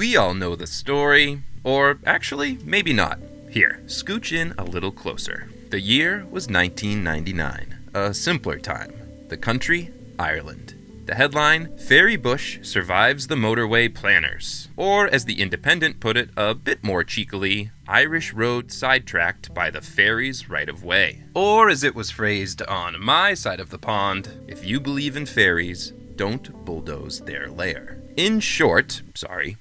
We all know the story, or actually, maybe not. Here, scooch in a little closer. The year was 1999, a simpler time. The country, Ireland. The headline, Fairy Bush Survives the Motorway Planners. Or, as the Independent put it a bit more cheekily, Irish road sidetracked by the fairies' right-of-way. Or, as it was phrased on my side of the pond, if you believe in fairies, don't bulldoze their lair. In short,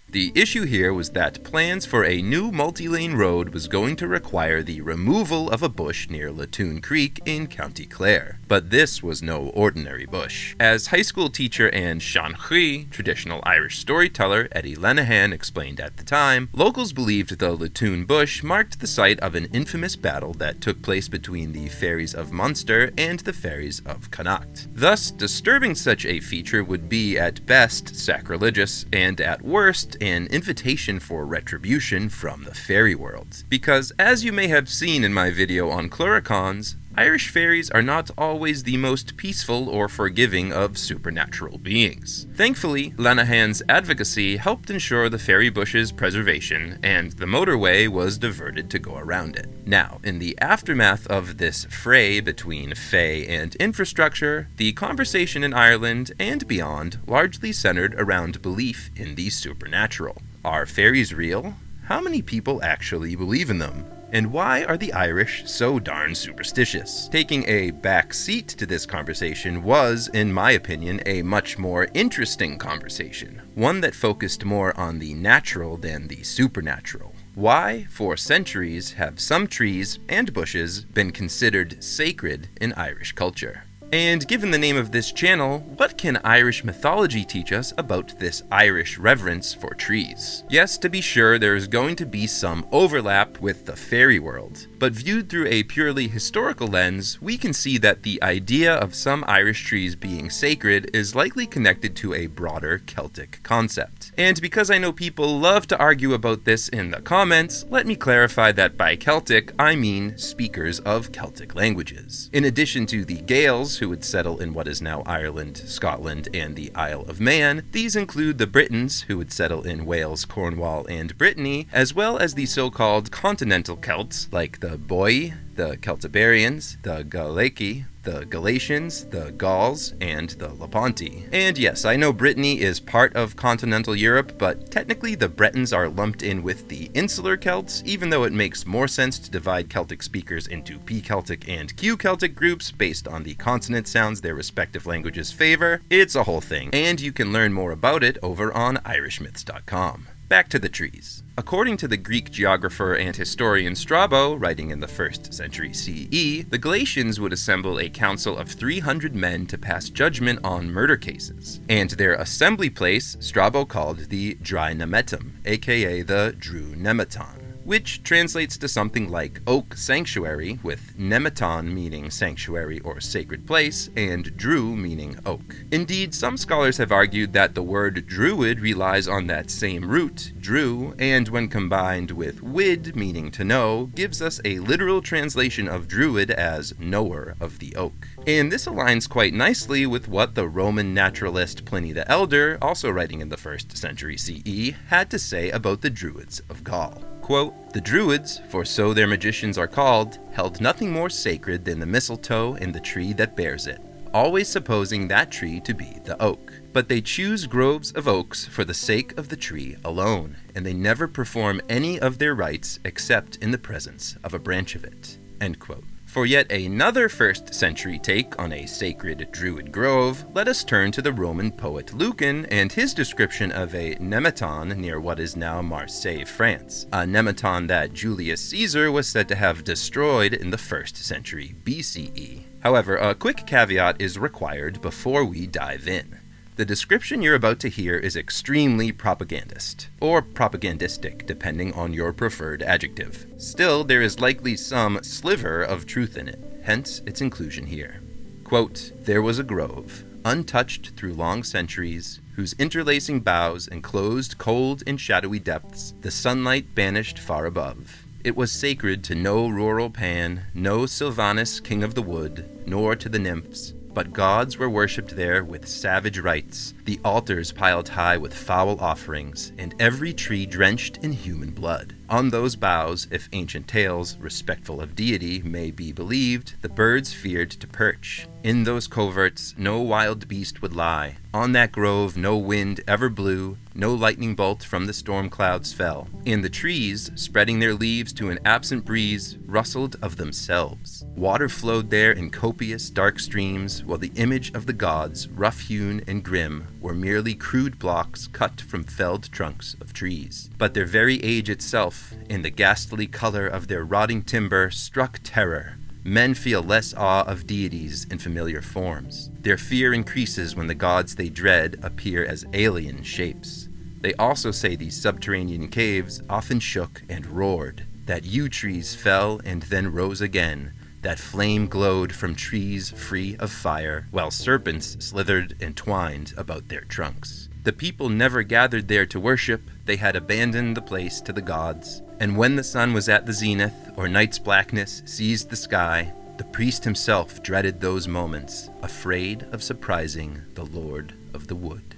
the issue here was that plans for a new multi-lane road was going to require the removal of a bush near Latoon Creek in County Clare. But this was no ordinary bush. As high school teacher and Sean-Chui, traditional Irish storyteller Eddie Lenihan explained at the time, locals believed the Latoon bush marked the site of an infamous battle that took place between the fairies of Munster and the fairies of Connacht. Thus, disturbing such a feature would be at best sacrilegious, and at worst, an invitation for retribution from the fairy world. Because, as you may have seen in my video on Cluricons, Irish fairies are not always the most peaceful or forgiving of supernatural beings. Thankfully, Lenihan's advocacy helped ensure the fairy bush's preservation, and the motorway was diverted to go around it. Now, in the aftermath of this fray between fae and infrastructure, the conversation in Ireland and beyond largely centered around belief in the supernatural. Are fairies real? How many people actually believe in them? And why are the Irish so darn superstitious? Taking a back seat to this conversation was, in my opinion, a much more interesting conversation. One that focused more on the natural than the supernatural. Why, for centuries, have some trees and bushes been considered sacred in Irish culture? And given the name of this channel, what can Irish mythology teach us about this Irish reverence for trees? Yes, to be sure, there is going to be some overlap with the fairy world, but viewed through a purely historical lens, we can see that the idea of some Irish trees being sacred is likely connected to a broader Celtic concept. And because I know people love to argue about this in the comments, let me clarify that by Celtic, I mean speakers of Celtic languages. In addition to the Gaels, who would settle in what is now Ireland, Scotland, and the Isle of Man, these include the Britons, who would settle in Wales, Cornwall, and Brittany, as well as the so-called continental Celts, like the Boii, the Celtiberians, the Galaici, the Galatians, the Gauls, and the Lepanti. And yes, I know Brittany is part of continental Europe, but technically the Bretons are lumped in with the insular Celts, even though it makes more sense to divide Celtic speakers into P-Celtic and Q-Celtic groups based on the consonant sounds their respective languages favor. It's a whole thing, and you can learn more about it over on irishmyths.com. Back to the trees. According to the Greek geographer and historian Strabo, writing in the 1st century CE, the Galatians would assemble a council of 300 men to pass judgment on murder cases, and their assembly place Strabo called the Druinemetum, a.k.a. the Drunemeton, which translates to something like oak sanctuary, with nemeton meaning sanctuary or sacred place, and dru meaning oak. Indeed, some scholars have argued that the word druid relies on that same root, dru, and when combined with wid, meaning to know, gives us a literal translation of druid as knower of the oak. And this aligns quite nicely with what the Roman naturalist Pliny the Elder, also writing in the 1st century CE, had to say about the Druids of Gaul. Quote, "The Druids, for so their magicians are called, held nothing more sacred than the mistletoe and the tree that bears it, always supposing that tree to be the oak. But they choose groves of oaks for the sake of the tree alone, and they never perform any of their rites except in the presence of a branch of it." End quote. For yet another 1st century take on a sacred Druid grove, let us turn to the Roman poet Lucan and his description of a nemeton near what is now Marseille, France, a nemeton that Julius Caesar was said to have destroyed in the 1st century BCE. However, a quick caveat is required before we dive in. The description you're about to hear is extremely propagandist, or propagandistic, depending on your preferred adjective. Still, there is likely some sliver of truth in it, hence its inclusion here. Quote, "There was a grove, untouched through long centuries, whose interlacing boughs enclosed cold and shadowy depths, the sunlight banished far above. It was sacred to no rural Pan, no Sylvanus king of the wood, nor to the nymphs, but gods were worshipped there with savage rites, the altars piled high with foul offerings, and every tree drenched in human blood. On those boughs, if ancient tales, respectful of deity, may be believed, the birds feared to perch. In those coverts no wild beast would lie. On that grove no wind ever blew, no lightning bolt from the storm clouds fell. And the trees, spreading their leaves to an absent breeze, rustled of themselves. Water flowed there in copious dark streams, while the image of the gods, rough-hewn and grim, were merely crude blocks cut from felled trunks of trees. But their very age itself, and the ghastly color of their rotting timber, struck terror. Men feel less awe of deities in familiar forms. Their fear increases when the gods they dread appear as alien shapes. They also say these subterranean caves often shook and roared, that yew trees fell and then rose again, that flame glowed from trees free of fire, while serpents slithered and twined about their trunks. The people never gathered there to worship, they had abandoned the place to the gods. And when the sun was at the zenith, or night's blackness seized the sky, the priest himself dreaded those moments, afraid of surprising the Lord of the Wood.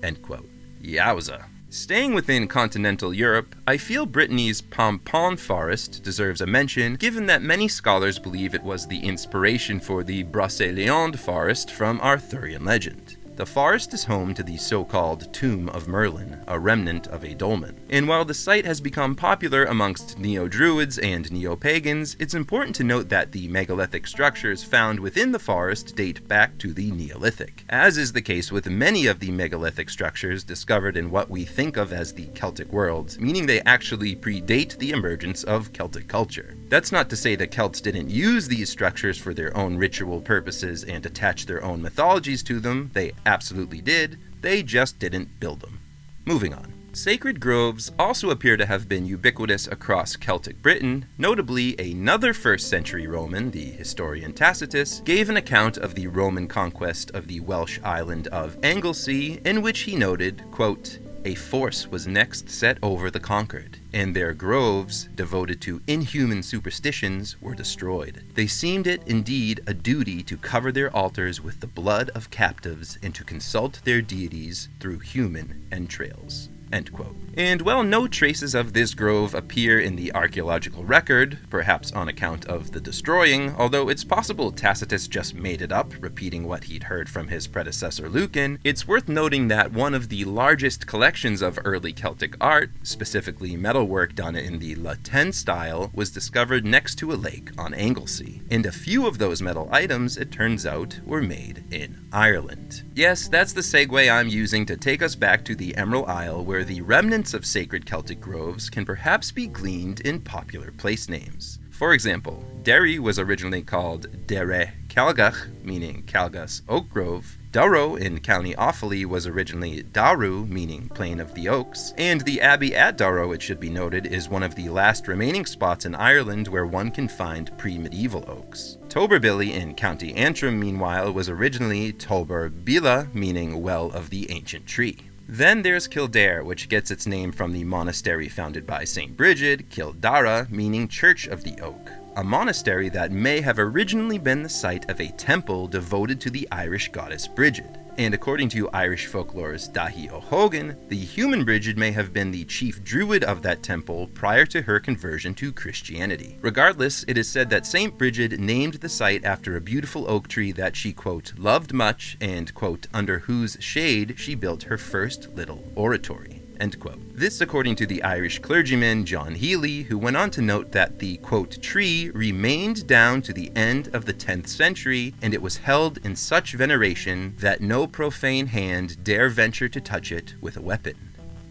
End quote. Yowza. Staying within continental Europe, I feel Brittany's Pompon forest deserves a mention, given that many scholars believe it was the inspiration for the Brocéliande forest from Arthurian legend. The forest is home to the so-called Tomb of Merlin, a remnant of a dolmen. And while the site has become popular amongst neo-druids and neo-pagans, it's important to note that the megalithic structures found within the forest date back to the Neolithic, as is the case with many of the megalithic structures discovered in what we think of as the Celtic world, meaning they actually predate the emergence of Celtic culture. That's not to say the Celts didn't use these structures for their own ritual purposes and attach their own mythologies to them. They absolutely did, they just didn't build them. Moving on. Sacred groves also appear to have been ubiquitous across Celtic Britain. Notably, another 1st century Roman, the historian Tacitus, gave an account of the Roman conquest of the Welsh island of Anglesey, in which he noted, quote, "A force was next set over the conquered, and their groves, devoted to inhuman superstitions, were destroyed. They seemed it, indeed, a duty to cover their altars with the blood of captives, and to consult their deities through human entrails." End quote. And while no traces of this grove appear in the archaeological record, perhaps on account of the destroying, although it's possible Tacitus just made it up, repeating what he'd heard from his predecessor Lucan, it's worth noting that one of the largest collections of early Celtic art, specifically metalwork done in the Latin style, was discovered next to a lake on Anglesey. And a few of those metal items, it turns out, were made in Ireland. Yes, that's the segue I'm using to take us back to the Emerald Isle, where the remnants of sacred Celtic groves can perhaps be gleaned in popular place names. For example, Derry was originally called Dere Calgach, meaning Calgas Oak Grove. Durrow in County Offaly was originally Daru, meaning Plain of the Oaks, and the Abbey at Durrow, it should be noted, is one of the last remaining spots in Ireland where one can find pre-medieval oaks. Toberbilly in County Antrim, meanwhile, was originally Tober Bila, meaning Well of the Ancient Tree. Then there's Kildare, which gets its name from the monastery founded by St. Bridget, Kildara, meaning Church of the Oak, a monastery that may have originally been the site of a temple devoted to the Irish goddess Bridget. And according to Irish folklore's Dahi O'Hogan, the human Bridget may have been the chief druid of that temple prior to her conversion to Christianity. Regardless, it is said that St. Bridget named the site after a beautiful oak tree that she, quote, loved much and, quote, under whose shade she built her first little oratory. End quote. This according to the Irish clergyman John Healy, who went on to note that the, quote, tree remained down to the end of the 10th century, and it was held in such veneration that no profane hand dare venture to touch it with a weapon.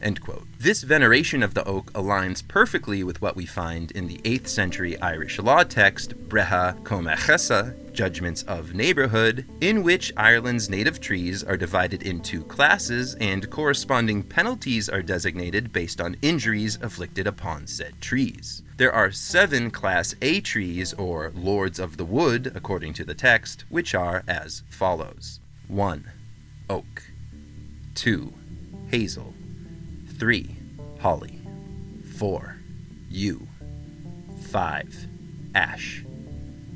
End quote. This veneration of the oak aligns perfectly with what we find in the 8th century Irish law text Breha Comachesa, Judgments of Neighborhood, in which Ireland's native trees are divided into classes and corresponding penalties are designated based on injuries afflicted upon said trees. There are 7 Class A trees, or Lords of the Wood, according to the text, which are as follows. 1. Oak. 2. Hazel. 3. Holly. 4. Yew. 5. Ash.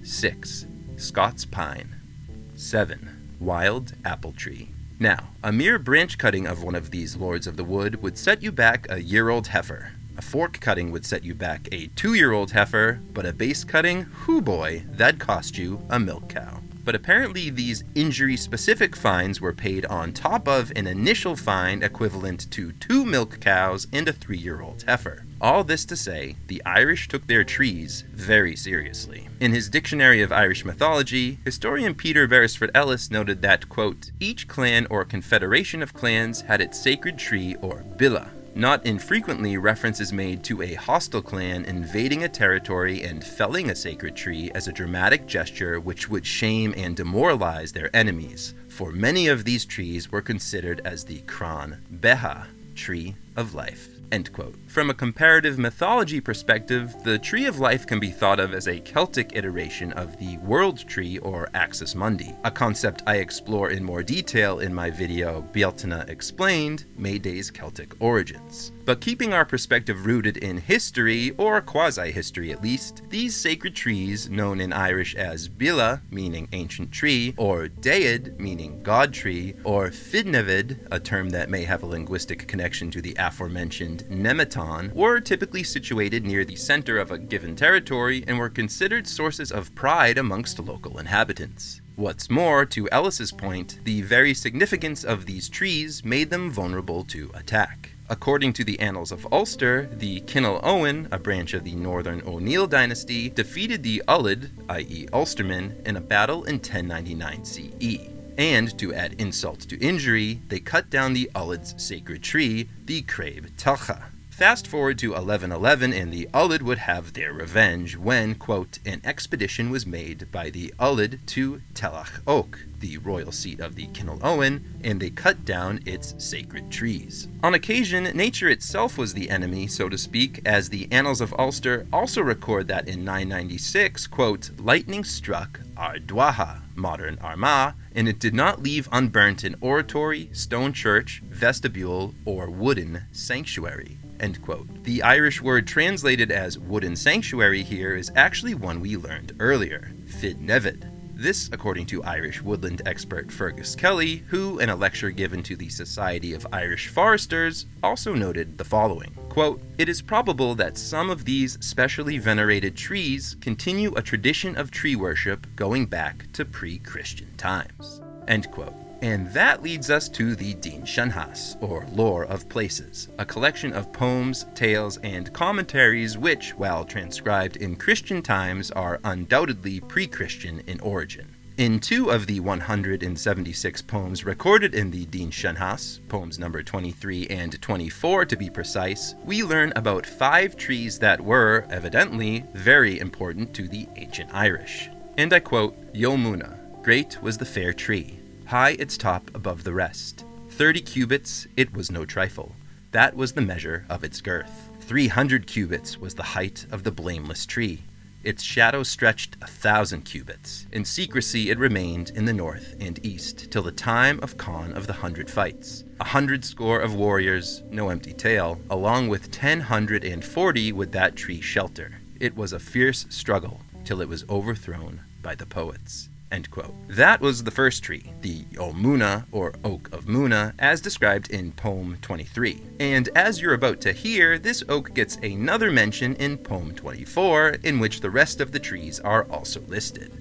6. Scots pine. 7. Wild apple tree. Now, a mere branch cutting of one of these lords of the wood would set you back a year-old heifer. A fork cutting would set you back a 2-year-old heifer, but a base cutting, hoo boy, that'd cost you a milk cow. But apparently these injury-specific fines were paid on top of an initial fine equivalent to 2 milk cows and a 3-year-old heifer. All this to say, the Irish took their trees very seriously. In his Dictionary of Irish Mythology, historian Peter Beresford Ellis noted that, quote, each clan or confederation of clans had its sacred tree or billa. Not infrequently, reference is made to a hostile clan invading a territory and felling a sacred tree as a dramatic gesture which would shame and demoralize their enemies, for many of these trees were considered as the Crann Beha, tree of life. End quote. From a comparative mythology perspective, the Tree of Life can be thought of as a Celtic iteration of the World Tree or Axis Mundi, a concept I explore in more detail in my video Bealtaine Explained, Mayday's Celtic Origins. But keeping our perspective rooted in history, or quasi-history at least, these sacred trees, known in Irish as Billa, meaning ancient tree, or Dead, meaning god tree, or Fidnevid, a term that may have a linguistic connection to the aforementioned Nemeton, were typically situated near the center of a given territory and were considered sources of pride amongst local inhabitants. What's more, to Ellis's point, the very significance of these trees made them vulnerable to attack. According to the Annals of Ulster, the Cinnal Owen, a branch of the Northern O'Neill dynasty, defeated the Ullid, i.e. Ulstermen, in a battle in 1099 CE. And, to add insult to injury, they cut down the Ullid's sacred tree, the Craib Telcha. Fast forward to 1111 and the Ullid would have their revenge when, quote, an expedition was made by the Ullid to Telach Oak, the royal seat of the Cinnal Owen, and they cut down its sacred trees. On occasion, nature itself was the enemy, so to speak, as the Annals of Ulster also record that in 996, quote, lightning struck Ardwaha, modern Armagh, and it did not leave unburnt an oratory, stone church, vestibule, or wooden sanctuary. End quote. The Irish word translated as wooden sanctuary here is actually one we learned earlier, Fidnevid. This, according to Irish woodland expert Fergus Kelly, who, in a lecture given to the Society of Irish Foresters, also noted the following, quote, it is probable that some of these specially venerated trees continue a tradition of tree worship going back to pre-Christian times. End quote. And that leads us to the Dín Seanchas, or Lore of Places, a collection of poems, tales, and commentaries which, while transcribed in Christian times, are undoubtedly pre-Christian in origin. In 2 of the 176 poems recorded in the Dín Seanchas, poems number 23 and 24 to be precise, we learn about 5 trees that were, evidently, very important to the ancient Irish. And I quote, Yomuna, great was the fair tree, high its top above the rest. 30 cubits, it was no trifle. That was the measure of its girth. 300 cubits was the height of the blameless tree. Its shadow stretched 1,000 cubits. In secrecy it remained in the north and east, till the time of Conn of the 100 Fights. 100 score of warriors, no empty tale, along with 1,040 would that tree shelter. It was a fierce struggle, till it was overthrown by the poets. End quote. That was the first tree, the Omuna, or Oak of Muna, as described in poem 23. And as you're about to hear, this oak gets another mention in poem 24, in which the rest of the trees are also listed.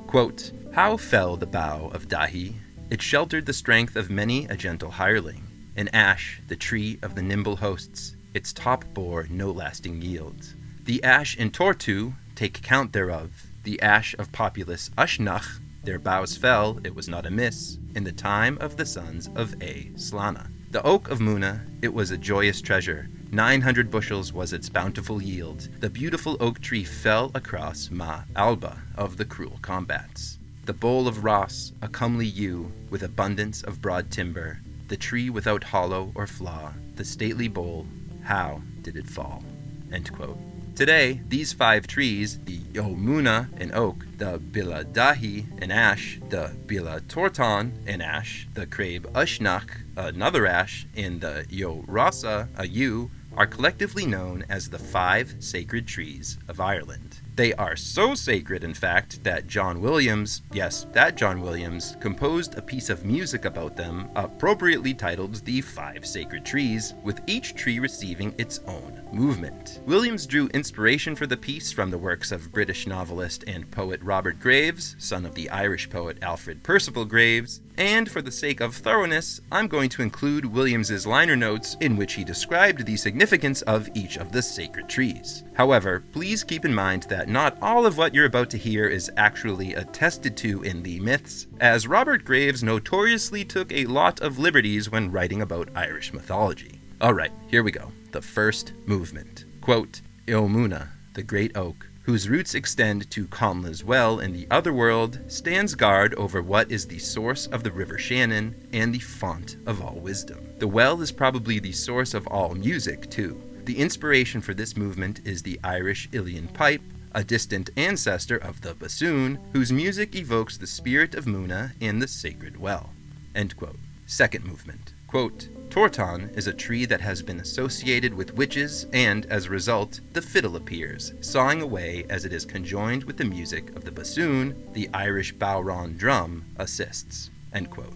Quote, how fell the bough of Dahi? It sheltered the strength of many a gentle hireling. An ash, the tree of the nimble hosts, its top bore no lasting yield. The ash in Tortu, take count thereof, the ash of populous Ushnach, their boughs fell, it was not amiss, in the time of the sons of A. Slana. The oak of Muna, it was a joyous treasure. 900 bushels was its bountiful yield. The beautiful oak tree fell across Ma Alba of the cruel combats. The bole of Ross, a comely yew, with abundance of broad timber. The tree without hollow or flaw. The stately bole, how did it fall? End quote. Today, these 5 trees, the Yomuna, an oak, the Billa Dahi, an ash, the Billa Torton, an ash, the Craib Ushnach, another ash, and the Yo Rasa, a yew, are collectively known as the 5 sacred trees of Ireland. They are so sacred, in fact, that John Williams, yes, that John Williams, composed a piece of music about them, appropriately titled The Five Sacred Trees, with each tree receiving its own movement. Williams drew inspiration for the piece from the works of British novelist and poet Robert Graves, son of the Irish poet Alfred Percival Graves, and for the sake of thoroughness, I'm going to include Williams's liner notes in which he described the significance of each of the sacred trees. However, please keep in mind that not all of what you're about to hear is actually attested to in the myths, as Robert Graves notoriously took a lot of liberties when writing about Irish mythology. Alright, here we go. The first movement. Quote, Eomuna, the great oak, whose roots extend to Conla's well in the Otherworld, stands guard over what is the source of the river Shannon and the font of all wisdom. The well is probably the source of all music, too. The inspiration for this movement is the Irish Ilian pipe, a distant ancestor of the bassoon, whose music evokes the spirit of Muna and the sacred well. End quote. Second movement. Quote, Torton is a tree that has been associated with witches, and, as a result, the fiddle appears, sawing away as it is conjoined with the music of the bassoon. The Irish bowron drum assists. End quote.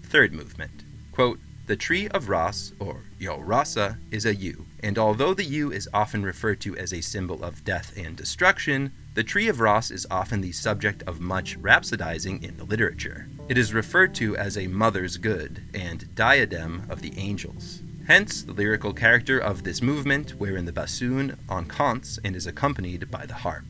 Third movement. Quote, the tree of Ross, or Yo Rasa, is a yew, and although the yew is often referred to as a symbol of death and destruction, the tree of Ross is often the subject of much rhapsodizing in the literature. It is referred to as a mother's good and diadem of the angels. Hence, the lyrical character of this movement, wherein the bassoon encants and is accompanied by the harp.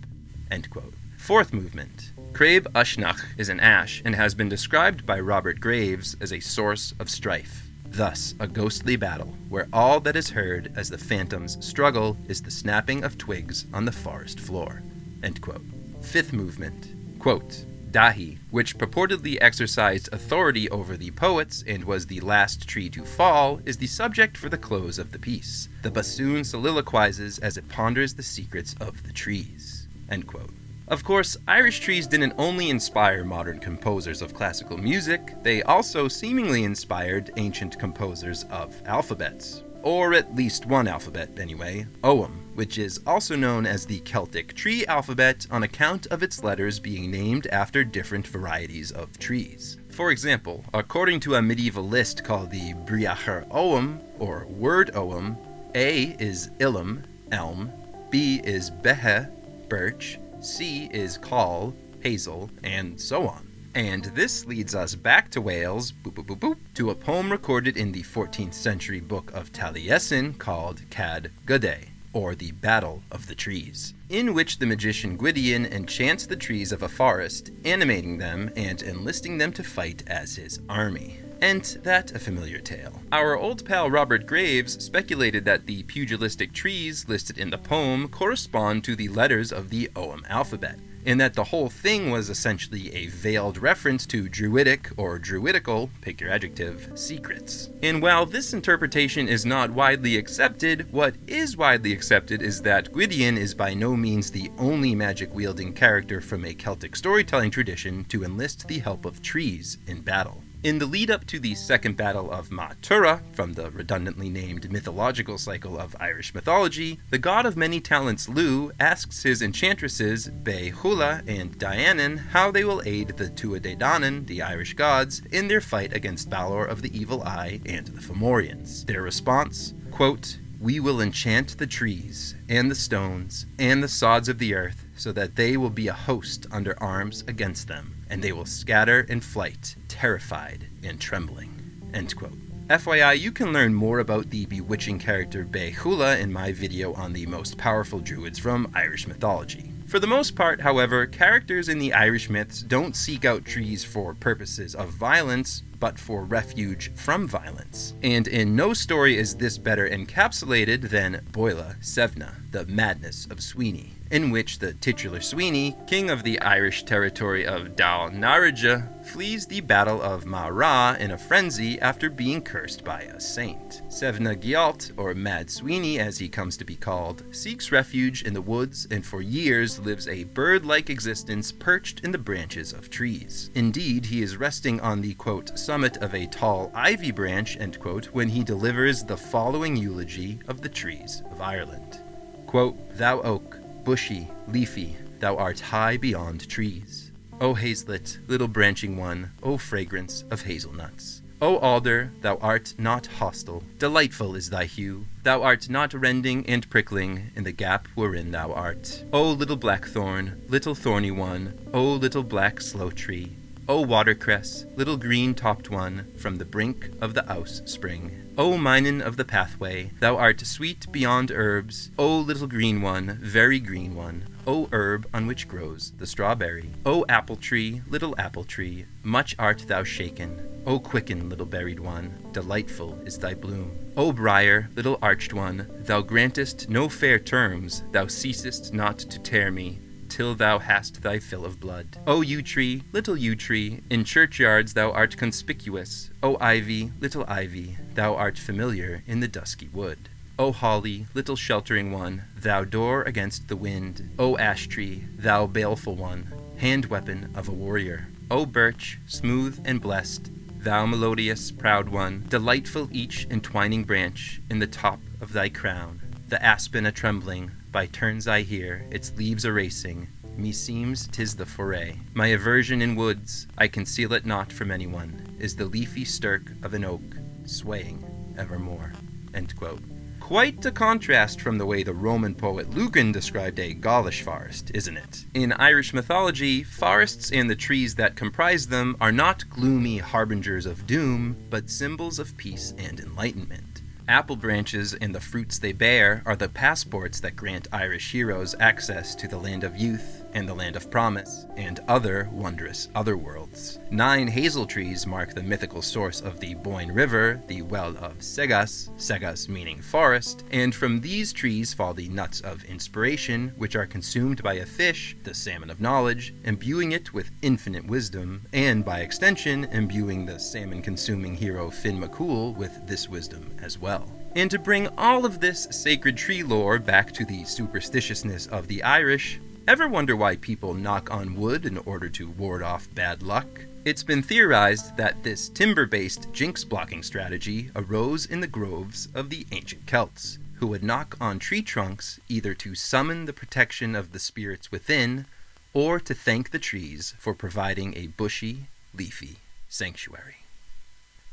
End quote. Fourth movement. Craib Ushnach is an ash and has been described by Robert Graves as a source of strife. Thus, a ghostly battle, where all that is heard as the phantoms struggle is the snapping of twigs on the forest floor. End quote. Fifth movement. Quote, Dahi, which purportedly exercised authority over the poets and was the last tree to fall, is the subject for the close of the piece. The bassoon soliloquizes as it ponders the secrets of the trees. End quote. Of course, Irish trees didn't only inspire modern composers of classical music, they also seemingly inspired ancient composers of alphabets. Or at least one alphabet, anyway, Ogham, which is also known as the Celtic tree alphabet on account of its letters being named after different varieties of trees. For example, according to a medieval list called the Briacher Ogham, or Word Ogham, A is Ilum, elm, B is Behe, birch, C is Call, hazel, and so on. And this leads us back to Wales, boop, boop, boop, boop, to a poem recorded in the 14th century book of Taliesin called Cad Gudde, or the Battle of the Trees, in which the magician Gwydion enchants the trees of a forest, animating them and enlisting them to fight as his army. Ain't that a familiar tale? Our old pal Robert Graves speculated that the pugilistic trees listed in the poem correspond to the letters of the Ogham alphabet, and that the whole thing was essentially a veiled reference to druidic or druidical, pick your adjective, secrets. And while this interpretation is not widely accepted, what is widely accepted is that Gwydion is by no means the only magic-wielding character from a Celtic storytelling tradition to enlist the help of trees in battle. In the lead-up to the Second Battle of Ma Tura, from the redundantly named mythological cycle of Irish mythology, the god of many talents Lugh asks his enchantresses Beithula and Dianan how they will aid the Tuatha Dé Danann, the Irish gods, in their fight against Balor of the Evil Eye and the Fomorians. Their response, quote, we will enchant the trees, and the stones, and the sods of the earth, so that they will be a host under arms against them, and they will scatter in flight, terrified and trembling. End quote. FYI, you can learn more about the bewitching character Beithula in my video on the most powerful druids from Irish mythology. For the most part, however, characters in the Irish myths don't seek out trees for purposes of violence, but for refuge from violence. And in no story is this better encapsulated than Boile Sevna, the Madness of Sweeney, in which the titular Sweeney, king of the Irish territory of Dal Narija, flees the Battle of Mara in a frenzy after being cursed by a saint. Sevna Gialt, or Mad Sweeney as he comes to be called, seeks refuge in the woods and for years lives a bird-like existence perched in the branches of trees. Indeed, he is resting on the, quote, summit of a tall ivy branch, end quote, when he delivers the following eulogy of the trees of Ireland. Quote, thou oak, bushy, leafy, thou art high beyond trees. O hazelet, little branching one, O fragrance of hazelnuts. O alder, thou art not hostile, delightful is thy hue, thou art not rending and prickling in the gap wherein thou art. O little blackthorn, little thorny one, O little black sloe tree, O watercress, little green-topped one, from the brink of the Ouse spring. O minen of the pathway, thou art sweet beyond herbs, O little green one, very green one, O herb on which grows the strawberry. O apple tree, little apple tree, much art thou shaken, O quicken, little berried one, delightful is thy bloom. O briar, little arched one, thou grantest no fair terms, thou ceasest not to tear me, till thou hast thy fill of blood. O yew tree, little yew tree, in churchyards thou art conspicuous. O ivy, little ivy, thou art familiar in the dusky wood. O holly, little sheltering one, thou door against the wind. O ash tree, thou baleful one, hand weapon of a warrior. O birch, smooth and blessed, thou melodious, proud one, delightful each entwining branch in the top of thy crown. The aspen a-trembling, by turns I hear its leaves erasing, meseems 'tis the foray. My aversion in woods, I conceal it not from anyone, is the leafy stirk of an oak, swaying evermore." End quote. Quite a contrast from the way the Roman poet Lucan described a Gaulish forest, isn't it? In Irish mythology, forests and the trees that comprise them are not gloomy harbingers of doom, but symbols of peace and enlightenment. Apple branches and the fruits they bear are the passports that grant Irish heroes access to the land of youth and the land of promise, and other wondrous otherworlds. 9 hazel trees mark the mythical source of the Boyne River, the well of Segas, Segas meaning forest, and from these trees fall the nuts of inspiration, which are consumed by a fish, the salmon of knowledge, imbuing it with infinite wisdom, and by extension, imbuing the salmon-consuming hero Finn McCool with this wisdom as well. And to bring all of this sacred tree lore back to the superstitiousness of the Irish, ever wonder why people knock on wood in order to ward off bad luck? It's been theorized that this timber-based jinx-blocking strategy arose in the groves of the ancient Celts, who would knock on tree trunks either to summon the protection of the spirits within, or to thank the trees for providing a bushy, leafy sanctuary.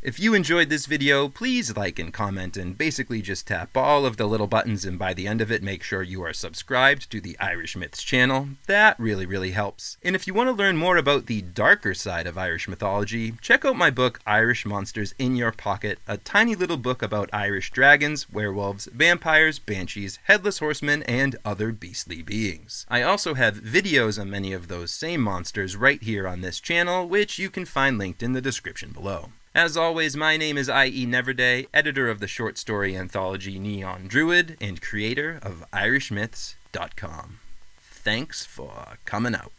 If you enjoyed this video, please like and comment and basically just tap all of the little buttons, and by the end of it make sure you are subscribed to the Irish Myths channel. That really helps. And if you want to learn more about the darker side of Irish mythology, check out my book Irish Monsters in Your Pocket, a tiny little book about Irish dragons, werewolves, vampires, banshees, headless horsemen, and other beastly beings. I also have videos on many of those same monsters right here on this channel, which you can find linked in the description below. As always, my name is a.k.a. Kneverday, editor of the short story anthology Neon Druid, and creator of IrishMyths.com. Thanks for coming out.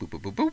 Boop, boop, boop, boop.